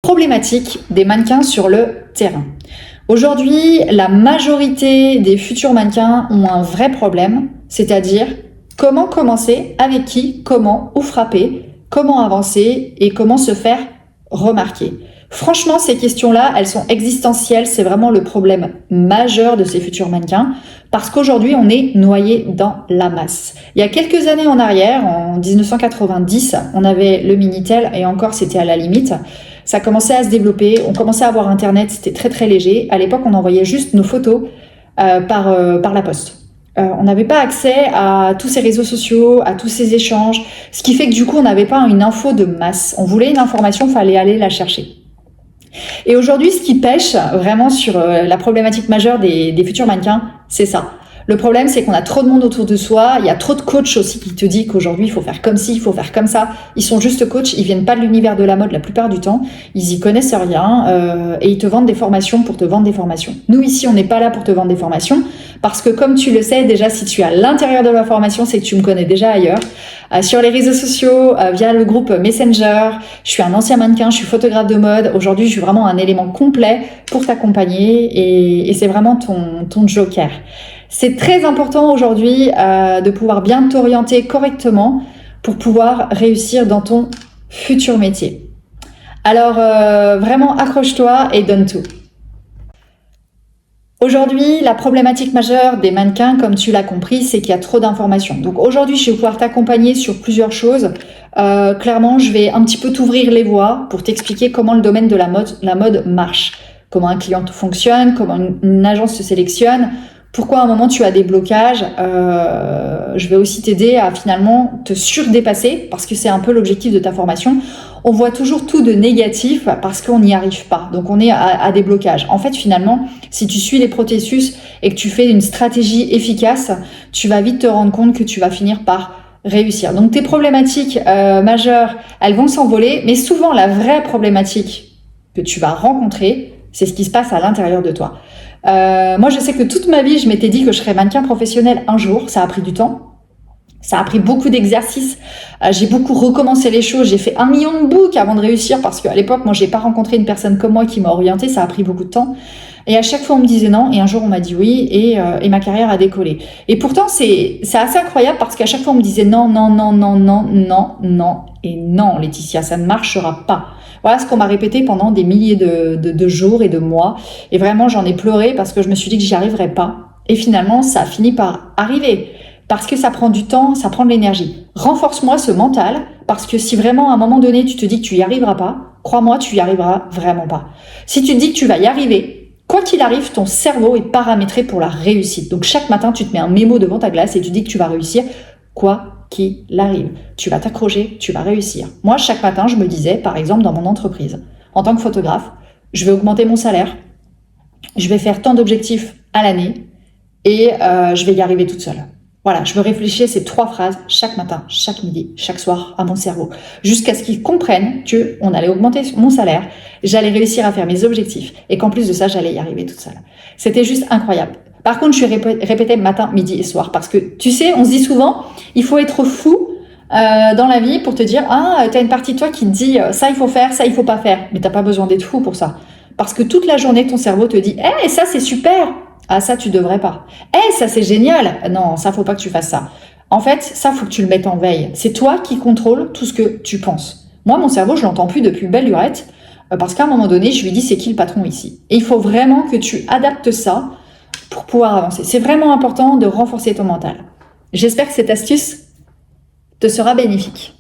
Problématique des mannequins sur le terrain. Aujourd'hui, la majorité des futurs mannequins ont un vrai problème, c'est-à-dire comment commencer, avec qui, comment, où frapper, comment avancer et comment se faire remarquer. Franchement, ces questions-là, elles sont existentielles, c'est vraiment le problème majeur de ces futurs mannequins, parce qu'aujourd'hui, on est noyé dans la masse. Il y a quelques années en arrière, en 1990, on avait le Minitel, et encore, c'était à la limite. Ça commençait à se développer, on commençait à avoir Internet, c'était très très léger. À l'époque, on envoyait juste nos photos par la poste. On n'avait pas accès à tous ces réseaux sociaux, à tous ces échanges, ce qui fait que du coup, on n'avait pas une info de masse. On voulait une information, il fallait aller la chercher. Et aujourd'hui, ce qui pêche vraiment sur la problématique majeure des futurs mannequins, c'est ça. Le problème, c'est qu'on a trop de monde autour de soi. Il y a trop de coachs aussi qui te disent qu'aujourd'hui, il faut faire comme ci, il faut faire comme ça. Ils sont juste coachs, ils viennent pas de l'univers de la mode la plupart du temps. Ils y connaissent rien et ils te vendent des formations pour te vendre des formations. Nous, ici, on n'est pas là pour te vendre des formations parce que comme tu le sais, déjà, si tu es à l'intérieur de la formation, c'est que tu me connais déjà ailleurs. Sur les réseaux sociaux, via le groupe Messenger, je suis un ancien mannequin, je suis photographe de mode. Aujourd'hui, je suis vraiment un élément complet pour t'accompagner et c'est vraiment ton joker. C'est très important aujourd'hui de pouvoir bien t'orienter correctement pour pouvoir réussir dans ton futur métier. Alors vraiment accroche-toi et donne tout. Aujourd'hui, la problématique majeure des mannequins, comme tu l'as compris, c'est qu'il y a trop d'informations. Donc aujourd'hui, je vais pouvoir t'accompagner sur plusieurs choses. Clairement, je vais un petit peu t'ouvrir les voies pour t'expliquer comment le domaine de la mode marche, comment un client fonctionne, comment une agence se sélectionne, pourquoi à un moment tu as des blocages. Je vais aussi t'aider à finalement te surdépasser parce que c'est un peu l'objectif de ta formation. On voit toujours tout de négatif parce qu'on n'y arrive pas. Donc on est à des blocages. En fait, finalement, si tu suis les processus et que tu fais une stratégie efficace, tu vas vite te rendre compte que tu vas finir par réussir. Donc tes problématiques majeures, elles vont s'envoler, mais souvent la vraie problématique que tu vas rencontrer, c'est ce qui se passe à l'intérieur de toi. Moi, je sais que toute ma vie, je m'étais dit que je serais mannequin professionnel un jour. Ça a pris du temps. Ça a pris beaucoup d'exercices. J'ai beaucoup recommencé les choses. J'ai fait 1 million de books avant de réussir parce qu'à l'époque, moi, j'ai pas rencontré une personne comme moi qui m'a orientée. Ça a pris beaucoup de temps. Et à chaque fois, on me disait non. Et un jour, on m'a dit oui. Et ma carrière a décollé. Et pourtant, c'est assez incroyable parce qu'à chaque fois, on me disait non, non, non, non, non, non, non. Et non, Laetitia, ça ne marchera pas. Voilà ce qu'on m'a répété pendant des milliers de jours et de mois. Et vraiment, j'en ai pleuré parce que je me suis dit que j'y arriverais pas. Et finalement, ça a fini par arriver. Parce que ça prend du temps, ça prend de l'énergie. Renforce-moi ce mental, parce que si vraiment à un moment donné, tu te dis que tu y arriveras pas, crois-moi, tu y arriveras vraiment pas. Si tu te dis que tu vas y arriver, quoi qu'il arrive, ton cerveau est paramétré pour la réussite. Donc chaque matin, tu te mets un mémo devant ta glace et tu dis que tu vas réussir, quoi qu'il arrive. Tu vas t'accrocher, tu vas réussir. Moi, chaque matin, je me disais, par exemple, dans mon entreprise, en tant que photographe, je vais augmenter mon salaire, je vais faire tant d'objectifs à l'année et je vais y arriver toute seule. Voilà, je me réfléchissais ces 3 phrases chaque matin, chaque midi, chaque soir à mon cerveau, jusqu'à ce qu'ils comprennent qu'on allait augmenter mon salaire, j'allais réussir à faire mes objectifs et qu'en plus de ça, j'allais y arriver toute seule. C'était juste incroyable. Par contre, je répétais matin, midi et soir parce que, tu sais, on se dit souvent, il faut être fou dans la vie pour te dire « Ah, t'as une partie de toi qui te dit ça il faut faire, ça il faut pas faire. » Mais t'as pas besoin d'être fou pour ça. Parce que toute la journée, ton cerveau te dit « Eh, ça c'est super !» Ah, ça, tu devrais pas. Eh, ça, c'est génial. Non, ça, faut pas que tu fasses ça. En fait, ça, faut que tu le mettes en veille. C'est toi qui contrôles tout ce que tu penses. Moi, mon cerveau, je l'entends plus depuis belle lurette parce qu'à un moment donné, je lui dis, c'est qui le patron ici? Et il faut vraiment que tu adaptes ça pour pouvoir avancer. C'est vraiment important de renforcer ton mental. J'espère que cette astuce te sera bénéfique.